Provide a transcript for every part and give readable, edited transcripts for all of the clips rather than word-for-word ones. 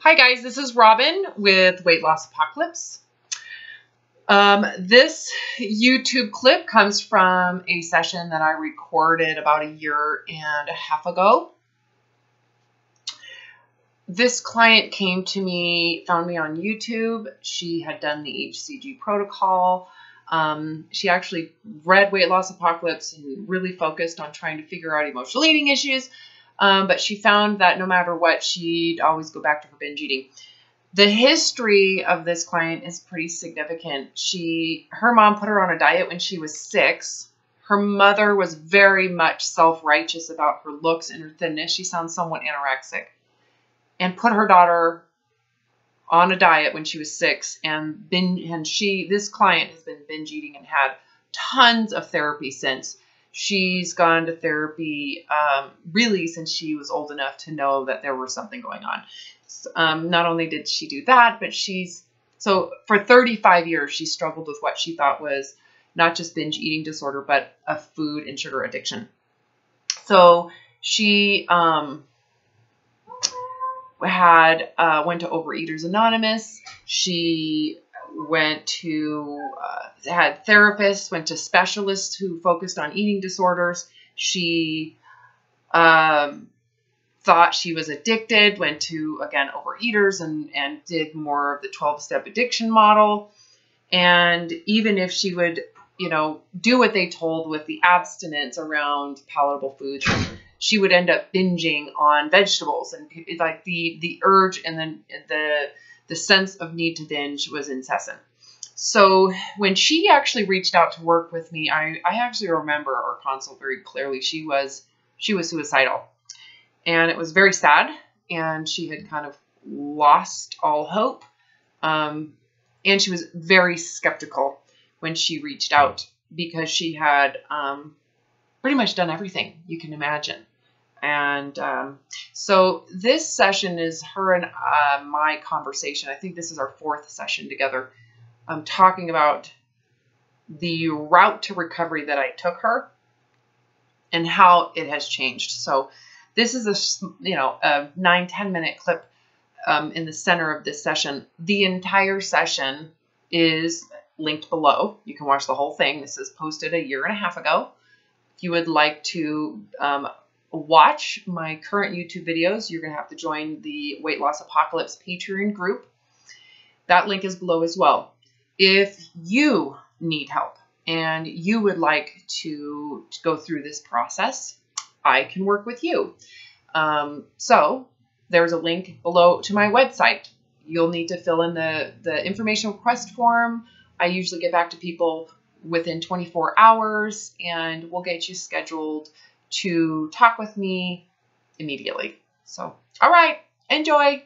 Hi guys, this is Robin with Weight Loss Apocalypse. This YouTube clip comes from a session that I recorded about a year and a half ago. This client came to me, found me on YouTube. She had done the HCG protocol. She actually read Weight Loss Apocalypse and really focused on trying to figure out emotional eating issues. But she found that no matter what, she'd always go back to her binge eating. The history of this client is pretty significant. Her mom put her on a diet when she was 6. Her mother was very much self-righteous about her looks and her thinness. She sounds somewhat anorexic. And put her daughter on a diet when she was 6. This client has been binge eating and had tons of therapy since. She's gone to therapy really since she was old enough to know that there was something going on. Not only did she do that, but for 35 years, she struggled with what she thought was not just binge eating disorder, but a food and sugar addiction. So she went to Overeaters Anonymous. She went to, had therapists, went to specialists who focused on eating disorders. She thought she was addicted, went to, again, Overeaters and did more of the 12-step addiction model. And even if she would, do what they told with the abstinence around palatable foods, she would end up binging on vegetables, and like the urge and then the sense of need to binge was incessant. So when she actually reached out to work with me, I actually remember our consult very clearly. She was suicidal, and it was very sad, and she had kind of lost all hope. And she was very skeptical when she reached out because she had pretty much done everything you can imagine. And so this session is her and my conversation. I think this is our 4th session together. I'm talking about the route to recovery that I took her and how it has changed. So this is a 9-10 minute clip in the center of this session. The entire session is linked below. You can watch the whole thing. This is posted a year and a half ago. If you would like to watch my current YouTube videos, you're going to have to join the Weight Loss Apocalypse Patreon group. That link is below as well. If you need help and you would like to go through this process, I can work with you. So there's a link below to my website. You'll need to fill in the information request form. I usually get back to people within 24 hours, and we'll get you scheduled to talk with me immediately. So, all right, enjoy.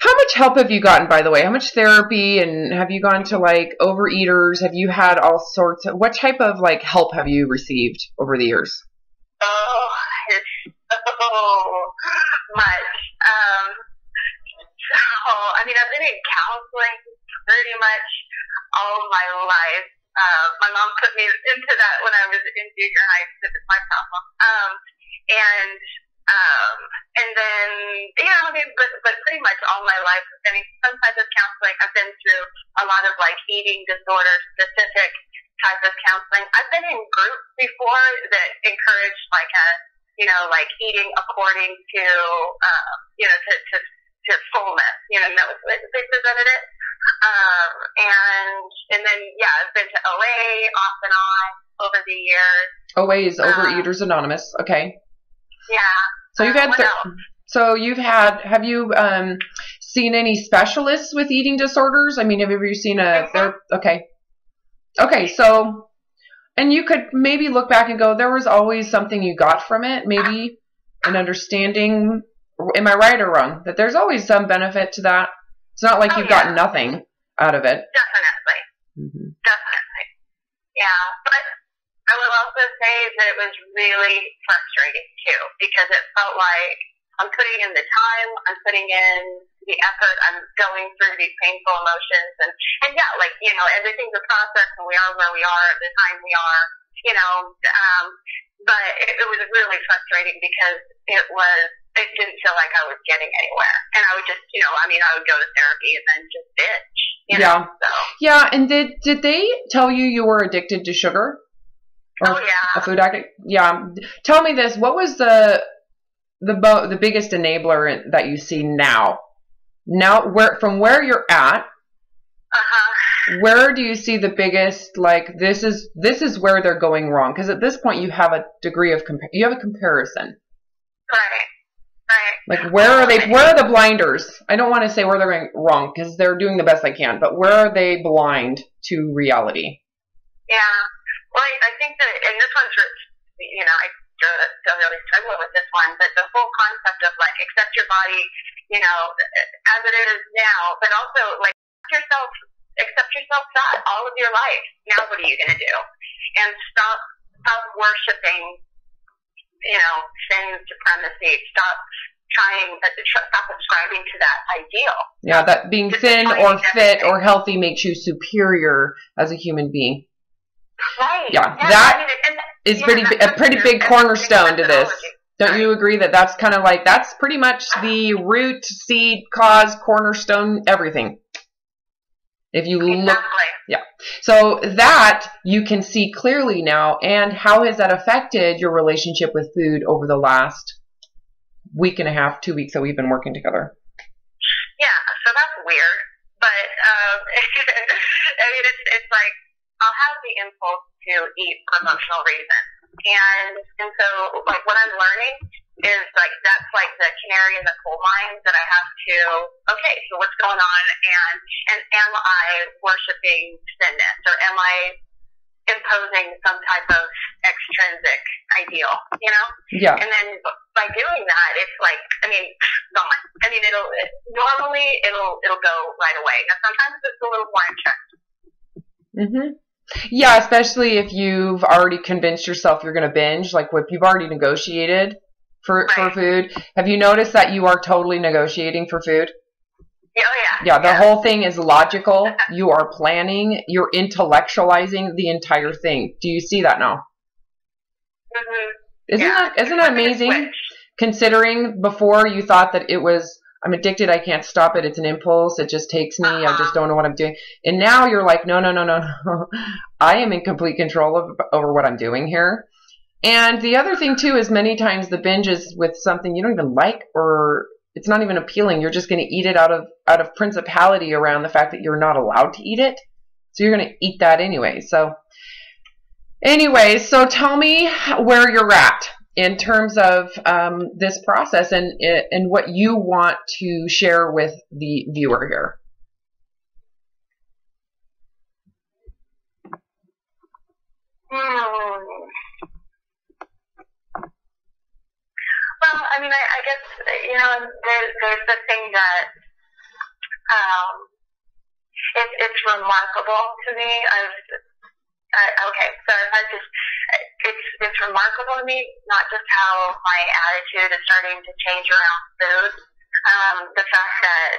How much help have you gotten, by the way? How much therapy, and have you gone to like Overeaters? Have you had all sorts of, what type of like help have you received over the years? Oh, it's so much. I've been in counseling pretty much all my life. My mom put me into that when I was in junior high, because it's my problem. And then, but pretty much all my life, I've been in some type of counseling. I've been through a lot of like eating disorder specific type of counseling. I've been in groups before that encourage like eating according to, to fullness, that was the way that they presented it. And then, I've been to OA off and on over the years. OA is Overeaters Anonymous. Okay. Yeah. So you've had, have you seen any specialists with eating disorders? I mean, have you ever seen okay. Okay. So, and you could maybe look back and go, there was always something you got from it, maybe an understanding. Am I right or wrong? That there's always some benefit to that. It's not like you've gotten nothing out of it. Definitely. Mm-hmm. Definitely. Yeah. But I will also say that it was really frustrating too, because it felt like I'm putting in the time, I'm putting in the effort, I'm going through these painful emotions, and everything's a process, and we are where we are at the time we are, but it was really frustrating because it was it didn't feel like I was getting anywhere. And I would just, I would go to therapy and then just binge, so. Yeah, and did they tell you were addicted to sugar? Or oh, yeah. A food addict? Yeah. Tell me this, what was the biggest enabler that you see now? Now, from where you're at, where do you see the biggest, like, this is where they're going wrong? Because at this point, you have a degree of you have a comparison. Right. Like, where are the blinders? I don't want to say where they're going wrong, because they're doing the best they can, but where are they blind to reality? Yeah. Well, I think that, and this one's, I still really struggle with this one, but the whole concept of, like, accept your body, as it is now, but also, like, accept yourself fat all of your life. Now what are you going to do? And stop worshiping, sin, supremacy. Stop subscribing to that ideal. Yeah, that being thin or fit or healthy makes you superior as a human being. Right. Yeah, that is a pretty big cornerstone to this. Don't you agree that that's kind of like, that's pretty much the root, seed, cause, cornerstone, everything? If you look, yeah. So that you can see clearly now. And how has that affected your relationship with food over the last week and a half, 2 weeks that we've been working together? Yeah, so that's weird. But, it's like, I'll have the impulse to eat for emotional reasons. And so, like, what I'm learning is, like, that's like the canary in the coal mine that I have to, okay, so what's going on, and am I worshiping thinness, or am I imposing some type of extrinsic ideal, Yeah. And then by doing that, it's like, gone. Normally it'll go right away. Now sometimes it's a little more intense. Mm-hmm. Yeah, especially if you've already convinced yourself you're going to binge, like if you've already negotiated for food. Have you noticed that you are totally negotiating for food? Oh, yeah. Yeah, the whole thing is logical. You are planning. You're intellectualizing the entire thing. Do you see that now? Mm-hmm. Isn't that amazing? Considering before you thought that it was, I'm addicted, I can't stop it, it's an impulse, it just takes me, I just don't know what I'm doing. And now you're like, no. I am in complete control over what I'm doing here. And the other thing too is many times the binge is with something you don't even like, or it's not even appealing. You're just going to eat it out of principality around the fact that you're not allowed to eat it. So you're going to eat that anyway. So anyways, so tell me where you're at in terms of this process and what you want to share with the viewer here. Well, I guess, there's the thing that it's remarkable to me. It's remarkable to me, not just how my attitude is starting to change around food, the fact that,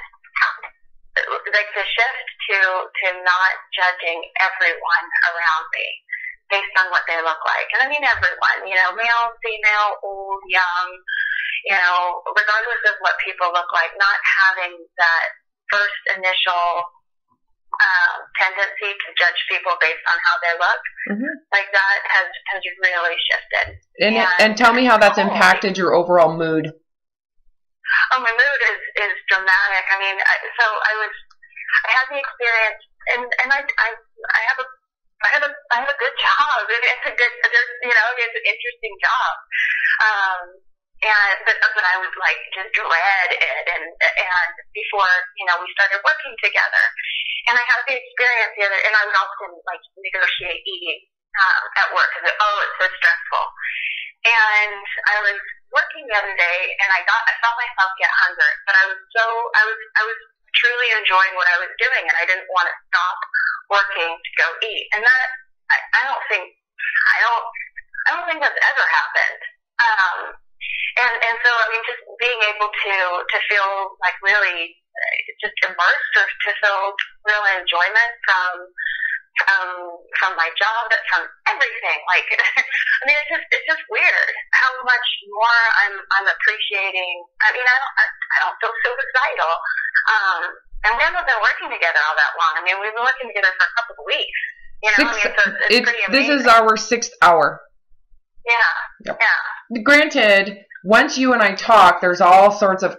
like, the shift to not judging everyone around me based on what they look like. And everyone, male, female, old, young, regardless of what people look like, not having that first initial tendency to judge people based on how they look, like that has really shifted. And tell me how that's impacted your overall mood. Oh, my mood is dramatic. I had the experience, and I have a good job. It's a good, it's an interesting job. But I would like just dread it, and before we started working together, and I had the experience and I would often like negotiate eating at work because it's so stressful. And I was working the other day, and I felt myself get hungry, but I was truly enjoying what I was doing, and I didn't want to stop working to go eat. And that I don't think that's ever happened. And so just being able to feel like really just immersed, or to feel real enjoyment from my job, from everything. Like, I mean, it's just weird how much more I'm appreciating. I mean, I don't feel suicidal. And we haven't been working together all that long. I mean, we've been working together for a couple of weeks. You know, so it's pretty amazing. This is our 6th hour. Yeah. Yep. Yeah. Granted, once you and I talk, there's all sorts of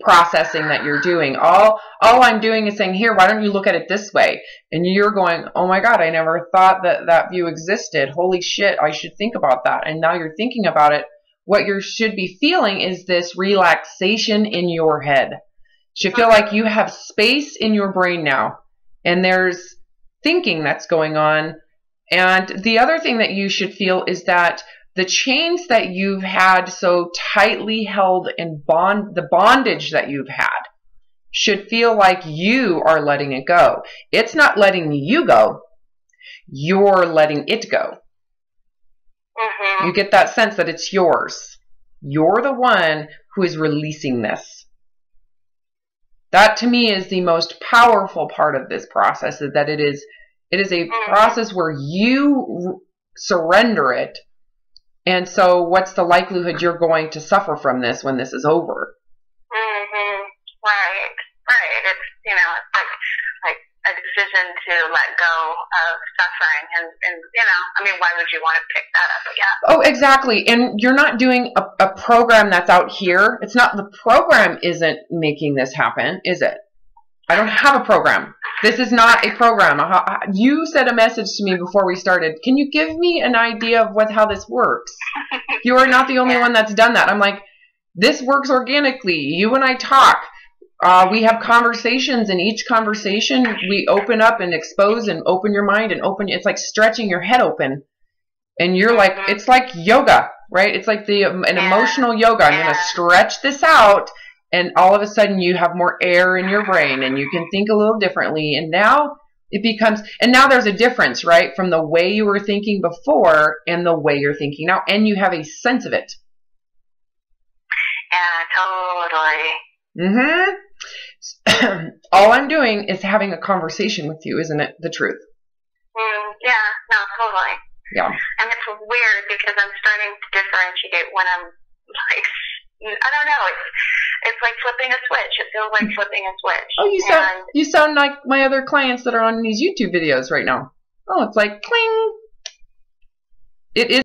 processing that you're doing. All I'm doing is saying, here, why don't you look at it this way? And you're going, oh my God, I never thought that view existed. Holy shit, I should think about that. And now you're thinking about it. What you should be feeling is this relaxation in your head. You should feel like you have space in your brain now. And there's thinking that's going on. And the other thing that you should feel is that the chains that you've had so tightly held in the bondage that you've had should feel like you are letting it go. It's not letting you go. You're letting it go. Mm-hmm. You get that sense that it's yours. You're the one who is releasing this. That to me is the most powerful part of this process, is that it is a process where you surrender it. And so what's the likelihood you're going to suffer from this when this is over? Mm-hmm. Right. It's, you know, it's like a decision to let go of suffering. And, you know, I mean, why would you want to pick that up again? Oh, exactly. And you're not doing a program that's out here. It's not, the program isn't making this happen, is it? I don't have a program. This is not a program. You sent a message to me before we started. Can you give me an idea of how this works? You are not the only one that's done that. I'm like, this works organically. You and I talk. We have conversations. In each conversation, we open up and expose and open your mind and open. It's like stretching your head open. And you're like, it's like yoga, right? It's like an emotional yoga. I'm going to stretch this out. And all of a sudden you have more air in your brain and you can think a little differently. And now it becomes, and now there's a difference, right? From the way you were thinking before and the way you're thinking now. And you have a sense of it. Yeah, totally. Mm-hmm. All I'm doing is having a conversation with you, isn't it? The truth. Yeah, no, totally. Yeah. And it's weird because I'm starting to differentiate when I'm like, I don't know. It's like flipping a switch. It feels like flipping a switch. Oh, you sound like my other clients that are on these YouTube videos right now. Oh, it's like cling. It is.